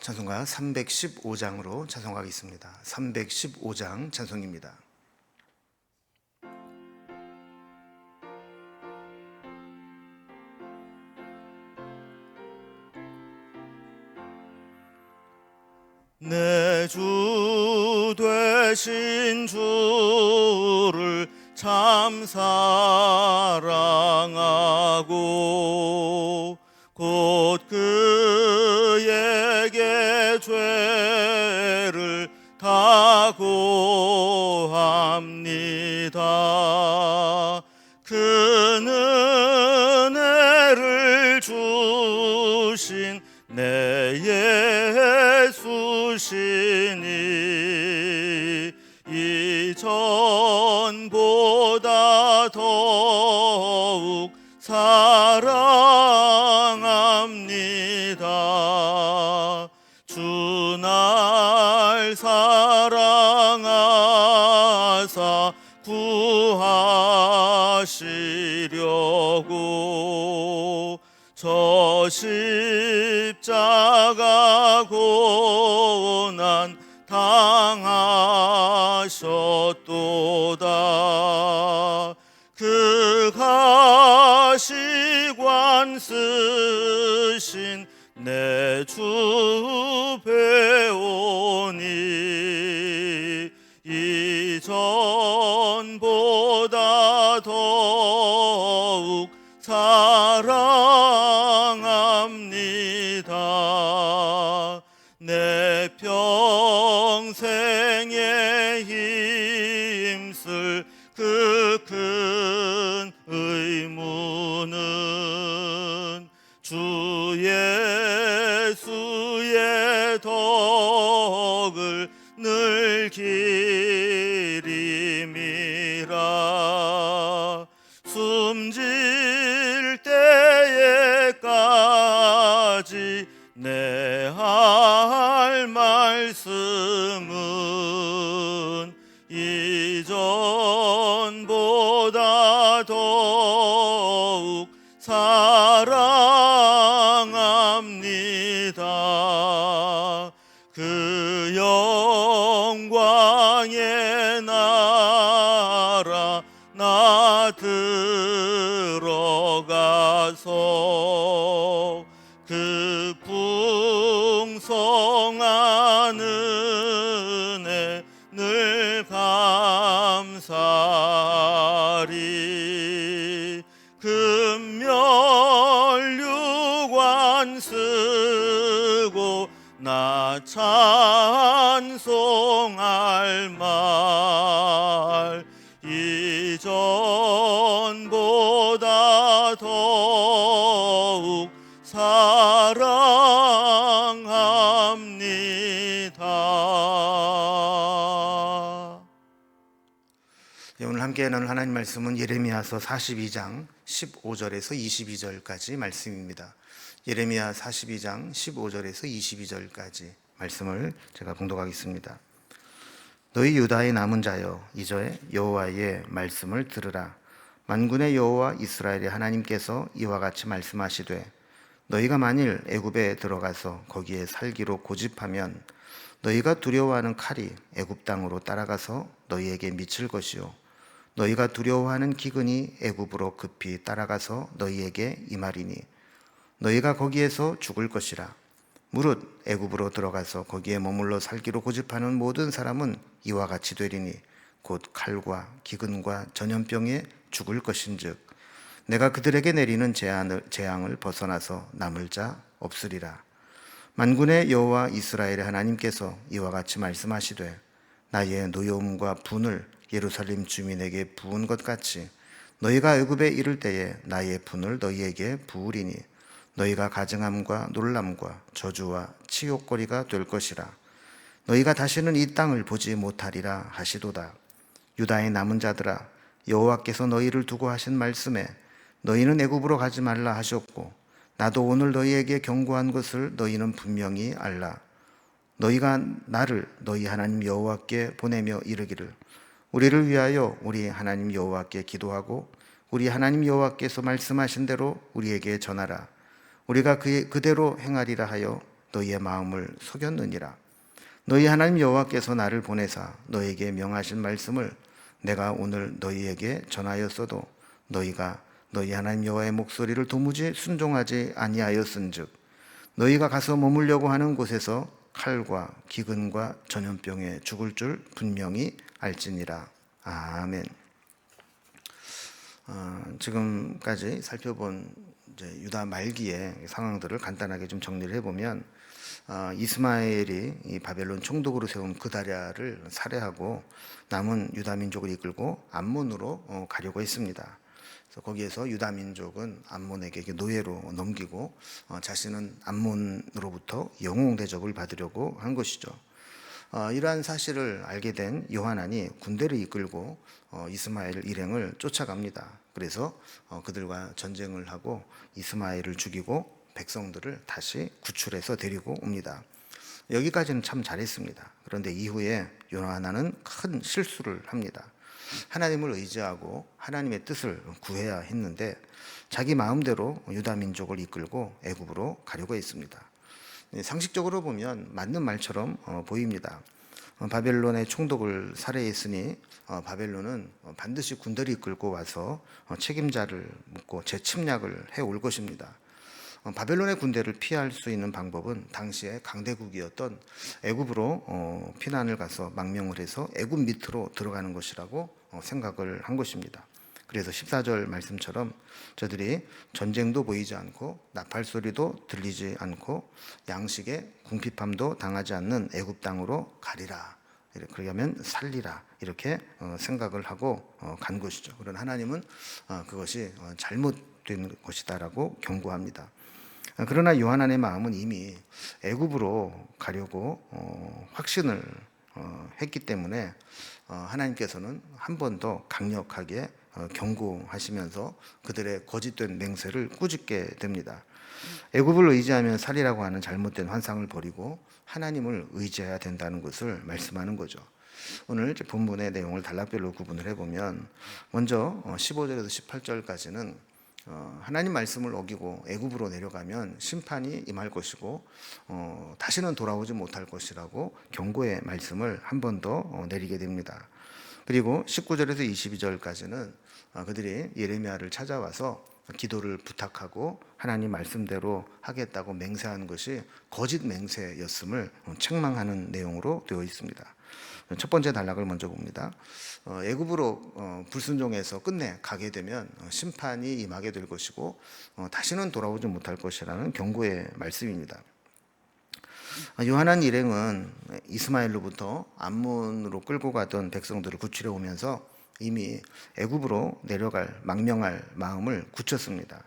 찬송가 315장으로 찬송하겠습니다. 315장 찬송입니다. 내 주 되신 주를 참 사랑하고 곧 그에게 죄를 다 고합니다. 그 은혜를 주신 내 예수시니 이전보다 더욱 사랑합니다. 주 날 사랑하사 구하시려고 저 십자가 고난 당하셨도다. 그 가시관 쓰신 내 주 배우니 이전보다 더욱 사랑합니다. 내 평생에 힘쓸 그 큰 의무는 주 예수의 덕을 늘 기림이라. 숨질 때에까지 내 할 말씀은 이전보다 더욱 사랑합니다. 그 영광의 나라 나 들어가서 그 풍성한 은혜 늘 감사리. 금면류관 쓰고 나 찬송할 말 이전보다 더욱 사랑합니다. 오늘 함께 나눌 하나님 말씀은 예레미야서 42장 15절에서 22절까지 말씀입니다. 예레미야 42장 15절에서 22절까지 말씀을 제가 봉독하겠습니다. 너희 유다의 남은 자여, 이제 여호와의 말씀을 들으라. 만군의 여호와 이스라엘의 하나님께서 이와 같이 말씀하시되, 너희가 만일 애굽에 들어가서 거기에 살기로 고집하면 너희가 두려워하는 칼이 애굽 땅으로 따라가서 너희에게 미칠 것이요, 너희가 두려워하는 기근이 애굽으로 급히 따라가서 너희에게 임하리니 너희가 거기에서 죽을 것이라. 무릇 애굽으로 들어가서 거기에 머물러 살기로 고집하는 모든 사람은 이와 같이 되리니 곧 칼과 기근과 전염병에 죽을 것인즉 내가 그들에게 내리는 재앙을 벗어나서 남을 자 없으리라. 만군의 여호와 이스라엘의 하나님께서 이와 같이 말씀하시되, 나의 노여움과 분을 예루살렘 주민에게 부은 것 같이 너희가 애굽에 이를 때에 나의 분을 너희에게 부으리니 너희가 가증함과 놀람과 저주와 치욕거리가 될 것이라. 너희가 다시는 이 땅을 보지 못하리라 하시도다. 유다의 남은 자들아, 여호와께서 너희를 두고 하신 말씀에 너희는 애굽으로 가지 말라 하셨고, 나도 오늘 너희에게 경고한 것을 너희는 분명히 알라. 너희가 나를 너희 하나님 여호와께 보내며 이르기를, 우리를 위하여 우리 하나님 여호와께 기도하고 우리 하나님 여호와께서 말씀하신 대로 우리에게 전하라. 우리가 그대로 행하리라 하여 너희의 마음을 속였느니라. 너희 하나님 여호와께서 나를 보내사 너희에게 명하신 말씀을 내가 오늘 너희에게 전하였어도 너희가 너희 하나님 여호와의 목소리를 도무지 순종하지 아니하였은즉 너희가 가서 머물려고 하는 곳에서 칼과 기근과 전염병에 죽을 줄 분명히 알지니라. 아멘. 지금까지 살펴본 유다 말기의 상황들을 간단하게 좀 정리를 해보면, 이스마엘이 이 바벨론 총독으로 세운 그다랴를 살해하고 남은 유다 민족을 이끌고 암몬으로 가려고 했습니다. 그래서 거기에서 유다 민족은 암몬에게 노예로 넘기고 자신은 암몬으로부터 영웅 대접을 받으려고 한 것이죠. 이러한 사실을 알게 된 요하난이 군대를 이끌고 이스마엘 일행을 쫓아갑니다. 그래서 그들과 전쟁을 하고 이스마엘을 죽이고 백성들을 다시 구출해서 데리고 옵니다. 여기까지는 참 잘했습니다. 그런데 이후에 요하난은 큰 실수를 합니다. 하나님을 의지하고 하나님의 뜻을 구해야 했는데 자기 마음대로 유다 민족을 이끌고 애굽으로 가려고 했습니다. 상식적으로 보면 맞는 말처럼 보입니다. 바벨론의 총독을 살해했으니 바벨론은 반드시 군대를 이끌고 와서 책임자를 묻고 재침략을 해올 것입니다. 바벨론의 군대를 피할 수 있는 방법은 당시에 강대국이었던 애굽으로 피난을 가서 망명을 해서 애굽 밑으로 들어가는 것이라고 생각을 한 것입니다. 그래서 14절 말씀처럼 저들이 전쟁도 보이지 않고 나팔 소리도 들리지 않고 양식에 궁핍함도 당하지 않는 애굽 땅으로 가리라. 그렇게 하면 살리라. 이렇게 생각을 하고 간 것이죠. 그러나 하나님은 그것이 잘못된 것이다라고 경고합니다. 그러나 요하난의 마음은 이미 애굽으로 가려고 확신을 했기 때문에 하나님께서는 한 번 더 강력하게 경고하시면서 그들의 거짓된 맹세를 꾸짖게 됩니다. 애굽을 의지하면 살이라고 하는 잘못된 환상을 버리고 하나님을 의지해야 된다는 것을 말씀하는 거죠. 오늘 본문의 내용을 단락별로 구분을 해보면 먼저 15절에서 18절까지는 하나님 말씀을 어기고 애굽으로 내려가면 심판이 임할 것이고 다시는 돌아오지 못할 것이라고 경고의 말씀을 한 번 더 내리게 됩니다. 그리고 19절에서 22절까지는 그들이 예레미야를 찾아와서 기도를 부탁하고 하나님 말씀대로 하겠다고 맹세한 것이 거짓 맹세였음을 책망하는 내용으로 되어 있습니다. 첫 번째 단락을 먼저 봅니다. 애굽으로 불순종해서 끝내 가게 되면 심판이 임하게 될 것이고 다시는 돌아오지 못할 것이라는 경고의 말씀입니다. 요하난 일행은 이스마엘로부터 암몬으로 끌고 가던 백성들을 구출해 오면서 이미 애굽으로 내려갈 망명할 마음을 굳혔습니다.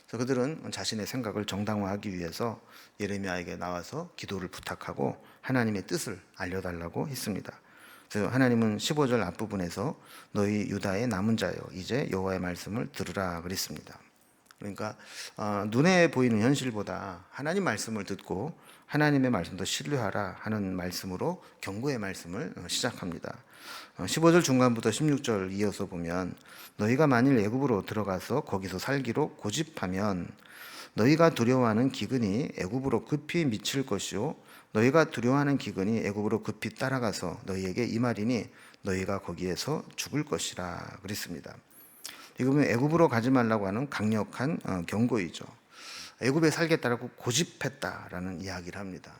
그래서 그들은 자신의 생각을 정당화하기 위해서 예레미야에게 나와서 기도를 부탁하고 하나님의 뜻을 알려달라고 했습니다. 그래서 하나님은 15절 앞부분에서 너희 유다의 남은 자여 이제 여호와의 말씀을 들으라 그랬습니다. 그러니까 눈에 보이는 현실보다 하나님 말씀을 듣고 하나님의 말씀도 신뢰하라 하는 말씀으로 경고의 말씀을 시작합니다. 15절 중간부터 16절 이어서 보면 너희가 만일 애굽으로 들어가서 거기서 살기로 고집하면 너희가 두려워하는 기근이 애굽으로 급히 미칠 것이요 너희가 두려워하는 기근이 애굽으로 급히 따라가서 너희에게 임하리니 너희가 거기에서 죽을 것이라 그랬습니다. 이거는 애굽으로 가지 말라고 하는 강력한 경고이죠. 애굽에 살겠다라고 고집했다라는 이야기를 합니다.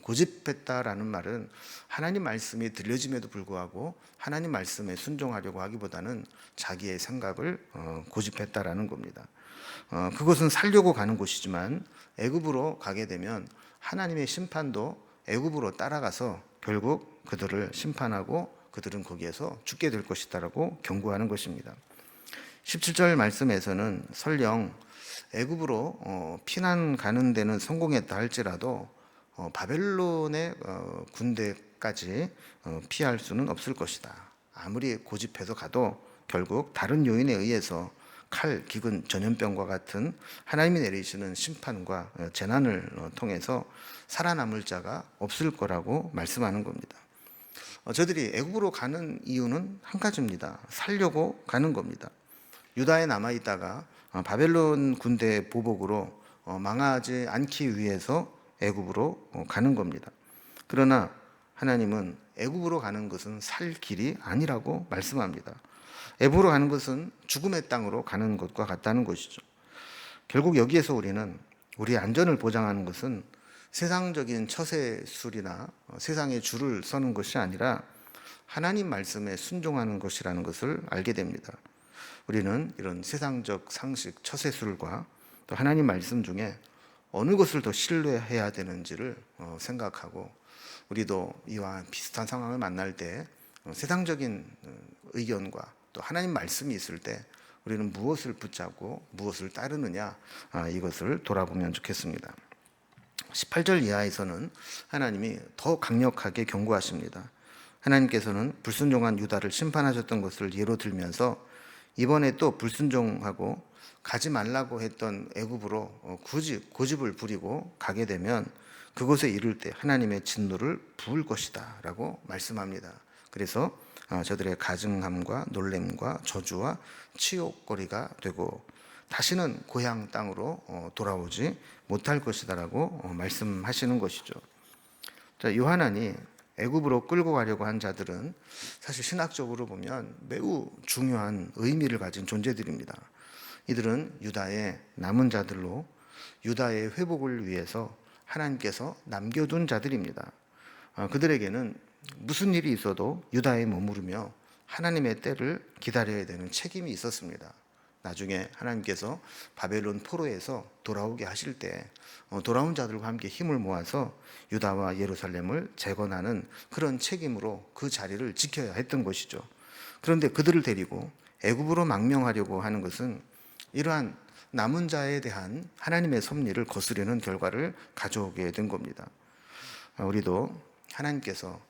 고집했다라는 말은 하나님 말씀이 들려짐에도 불구하고 하나님 말씀에 순종하려고 하기보다는 자기의 생각을 고집했다라는 겁니다. 그것은 살려고 가는 곳이지만 애굽으로 가게 되면 하나님의 심판도 애굽으로 따라가서 결국 그들을 심판하고 그들은 거기에서 죽게 될 것이다라고 경고하는 것입니다. 17절 말씀에서는 설령 애굽으로 피난 가는 데는 성공했다 할지라도 바벨론의 군대까지 피할 수는 없을 것이다. 아무리 고집해서 가도 결국 다른 요인에 의해서 칼, 기근, 전염병과 같은 하나님이 내리시는 심판과 재난을 통해서 살아남을 자가 없을 거라고 말씀하는 겁니다. 저들이 애굽으로 가는 이유는 한 가지입니다. 살려고 가는 겁니다. 유다에 남아있다가 바벨론 군대 보복으로 망하지 않기 위해서 애굽으로 가는 겁니다. 그러나 하나님은 애굽으로 가는 것은 살 길이 아니라고 말씀합니다. 애굽으로 가는 것은 죽음의 땅으로 가는 것과 같다는 것이죠. 결국 여기에서 우리는 우리의 안전을 보장하는 것은 세상적인 처세술이나 세상의 줄을 서는 것이 아니라 하나님 말씀에 순종하는 것이라는 것을 알게 됩니다. 우리는 이런 세상적 상식, 처세술과 또 하나님 말씀 중에 어느 것을 더 신뢰해야 되는지를 생각하고, 우리도 이와 비슷한 상황을 만날 때 세상적인 의견과 또 하나님 말씀이 있을 때 우리는 무엇을 붙잡고 무엇을 따르느냐, 이것을 돌아보면 좋겠습니다. 18절 이하에서는 하나님이 더 강력하게 경고하십니다. 하나님께서는 불순종한 유다를 심판하셨던 것을 예로 들면서 이번에 또 불순종하고 가지 말라고 했던 애굽으로 굳이 고집을 부리고 가게 되면 그곳에 이를 때 하나님의 진노를 부을 것이다 라고 말씀합니다. 그래서 저들의 가증함과 놀램과 저주와 치욕거리가 되고 다시는 고향 땅으로 돌아오지 못할 것이다 라고 말씀하시는 것이죠. 자, 요하난이 애굽으로 끌고 가려고 한 자들은 사실 신학적으로 보면 매우 중요한 의미를 가진 존재들입니다. 이들은 유다의 남은 자들로 유다의 회복을 위해서 하나님께서 남겨둔 자들입니다. 그들에게는 무슨 일이 있어도 유다에 머무르며 하나님의 때를 기다려야 되는 책임이 있었습니다. 나중에 하나님께서 바벨론 포로에서 돌아오게 하실 때 돌아온 자들과 함께 힘을 모아서 유다와 예루살렘을 재건하는 그런 책임으로 그 자리를 지켜야 했던 것이죠. 그런데 그들을 데리고 애굽으로 망명하려고 하는 것은 이러한 남은 자에 대한 하나님의 섭리를 거스르는 결과를 가져오게 된 겁니다. 우리도 하나님께서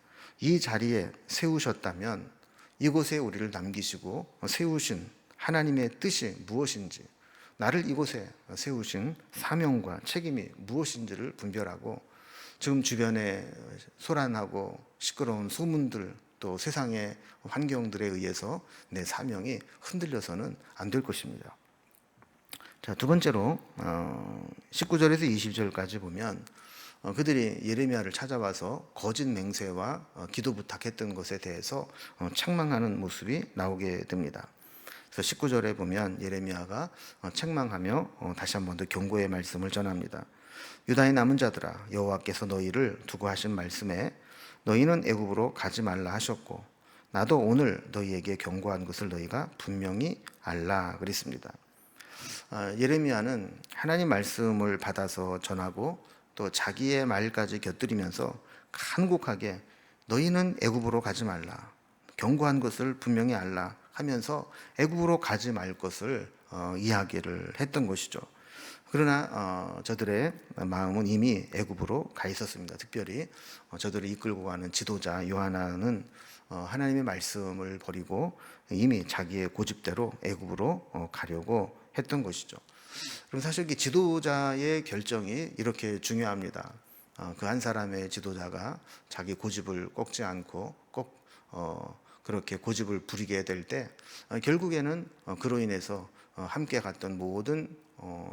이 자리에 세우셨다면 이곳에 우리를 남기시고 세우신 하나님의 뜻이 무엇인지, 나를 이곳에 세우신 사명과 책임이 무엇인지를 분별하고 지금 주변에 소란하고 시끄러운 소문들 또 세상의 환경들에 의해서 내 사명이 흔들려서는 안 될 것입니다. 자, 두 번째로 19절에서 20절까지 보면 그들이 예레미야를 찾아와서 거짓 맹세와 기도 부탁했던 것에 대해서 책망하는 모습이 나오게 됩니다. 그래서 19절에 보면 예레미야가 책망하며 다시 한 번 더 경고의 말씀을 전합니다. 유다의 남은 자들아, 여호와께서 너희를 두고 하신 말씀에 너희는 애굽으로 가지 말라 하셨고 나도 오늘 너희에게 경고한 것을 너희가 분명히 알라 그랬습니다. 예레미야는 하나님 말씀을 받아서 전하고 또 자기의 말까지 곁들이면서 간곡하게 너희는 애굽으로 가지 말라, 경고한 것을 분명히 알라 하면서 애굽으로 가지 말 것을 이야기를 했던 것이죠. 그러나 저들의 마음은 이미 애굽으로 가 있었습니다. 특별히 저들을 이끌고 가는 지도자 요하나는 하나님의 말씀을 버리고 이미 자기의 고집대로 애굽으로 가려고 했던 것이죠. 그럼 사실 이 지도자의 결정이 이렇게 중요합니다. 그 한 사람의 지도자가 자기 고집을 꺾지 않고 꼭 그렇게 고집을 부리게 될 때 결국에는 그로 인해서 함께 갔던 모든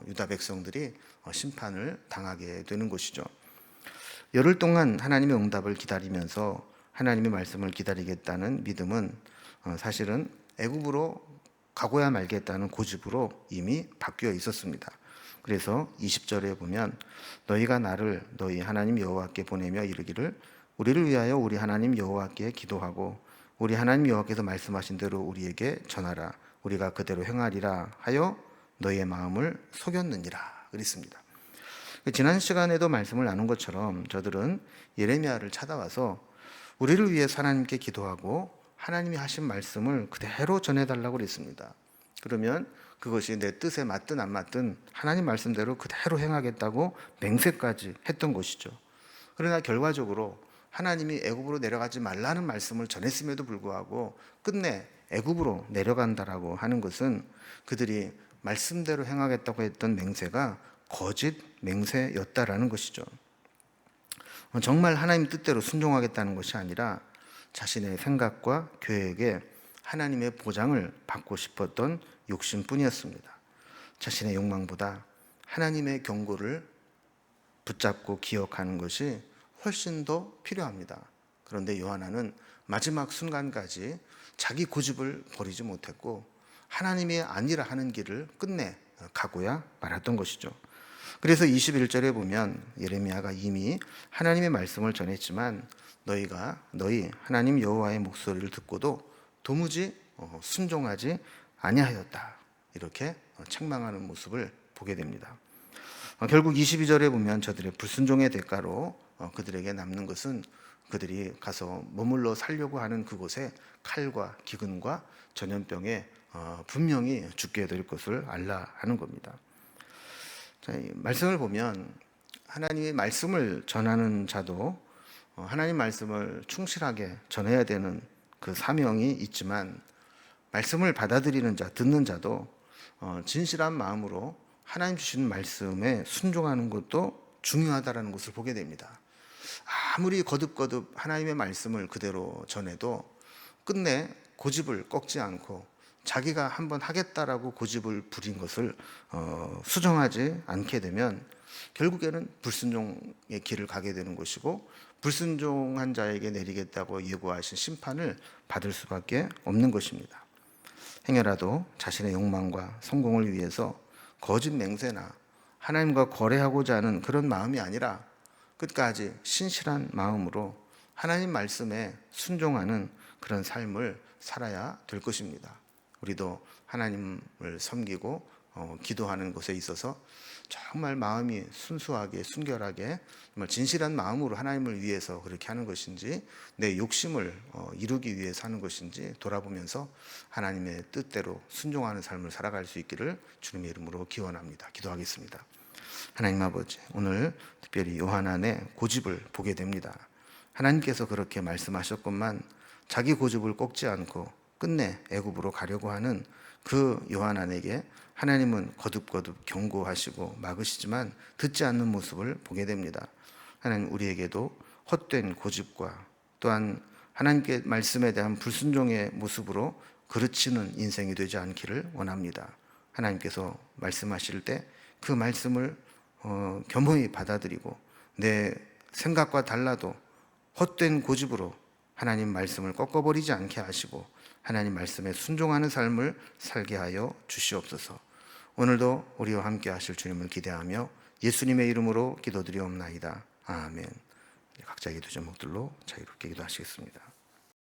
유다 백성들이 심판을 당하게 되는 것이죠. 열흘 동안 하나님의 응답을 기다리면서 하나님의 말씀을 기다리겠다는 믿음은 사실은 애굽으로 가고야 말겠다는 고집으로 이미 바뀌어 있었습니다. 그래서 20절에 보면 너희가 나를 너희 하나님 여호와께 보내며 이르기를 우리를 위하여 우리 하나님 여호와께 기도하고 우리 하나님 여호와께서 말씀하신 대로 우리에게 전하라. 우리가 그대로 행하리라 하여 너희의 마음을 속였느니라 그랬습니다. 지난 시간에도 말씀을 나눈 것처럼 저들은 예레미야를 찾아와서 우리를 위해서 하나님께 기도하고 하나님이 하신 말씀을 그대로 전해달라고 그랬습니다. 그러면 그것이 내 뜻에 맞든 안 맞든 하나님 말씀대로 그대로 행하겠다고 맹세까지 했던 것이죠. 그러나 결과적으로 하나님이 애굽으로 내려가지 말라는 말씀을 전했음에도 불구하고 끝내 애굽으로 내려간다라고 하는 것은 그들이 말씀대로 행하겠다고 했던 맹세가 거짓 맹세였다라는 것이죠. 정말 하나님 뜻대로 순종하겠다는 것이 아니라 자신의 생각과 계획에 하나님의 보장을 받고 싶었던 욕심뿐이었습니다. 자신의 욕망보다 하나님의 경고를 붙잡고 기억하는 것이 훨씬 더 필요합니다. 그런데 요하나는 마지막 순간까지 자기 고집을 버리지 못했고 하나님이 아니라 하는 길을 끝내 가고야 말았던 것이죠. 그래서 21절에 보면 예레미야가 이미 하나님의 말씀을 전했지만 너희 하나님 여호와의 목소리를 듣고도 도무지 순종하지 아니하였다. 이렇게 책망하는 모습을 보게 됩니다. 결국 22절에 보면 저들의 불순종의 대가로 그들에게 남는 것은 그들이 가서 머물러 살려고 하는 그곳에 칼과 기근과 전염병에 분명히 죽게 될 것을 알라 하는 겁니다. 자, 이 말씀을 보면 하나님의 말씀을 전하는 자도 하나님 말씀을 충실하게 전해야 되는 그 사명이 있지만 말씀을 받아들이는 자, 듣는 자도 진실한 마음으로 하나님 주시는 말씀에 순종하는 것도 중요하다는 것을 보게 됩니다. 아무리 거듭거듭 하나님의 말씀을 그대로 전해도 끝내 고집을 꺾지 않고 자기가 한번 하겠다라고 고집을 부린 것을 수정하지 않게 되면 결국에는 불순종의 길을 가게 되는 것이고 불순종한 자에게 내리겠다고 예고하신 심판을 받을 수밖에 없는 것입니다. 행여라도 자신의 욕망과 성공을 위해서 거짓 맹세나 하나님과 거래하고자 하는 그런 마음이 아니라 끝까지 신실한 마음으로 하나님 말씀에 순종하는 그런 삶을 살아야 될 것입니다. 우리도 하나님을 섬기고 기도하는 것에 있어서 정말 마음이 순수하게 순결하게 정말 진실한 마음으로 하나님을 위해서 그렇게 하는 것인지 내 욕심을 이루기 위해서 하는 것인지 돌아보면서 하나님의 뜻대로 순종하는 삶을 살아갈 수 있기를 주님의 이름으로 기원합니다. 기도하겠습니다. 하나님 아버지, 오늘 특별히 요한안의 고집을 보게 됩니다. 하나님께서 그렇게 말씀하셨건만 자기 고집을 꺾지 않고 끝내 애굽으로 가려고 하는 그 요한안에게 하나님은 거듭거듭 경고하시고 막으시지만 듣지 않는 모습을 보게 됩니다. 하나님, 우리에게도 헛된 고집과 또한 하나님께 말씀에 대한 불순종의 모습으로 그르치는 인생이 되지 않기를 원합니다. 하나님께서 말씀하실 때 그 말씀을 겸허히 받아들이고 내 생각과 달라도 헛된 고집으로 하나님 말씀을 꺾어버리지 않게 하시고 하나님 말씀에 순종하는 삶을 살게 하여 주시옵소서. 오늘도 우리와 함께 하실 주님을 기대하며 예수님의 이름으로 기도드리옵나이다. 아멘. 각자의 기도 제목들로 자유롭게 기도하시겠습니다.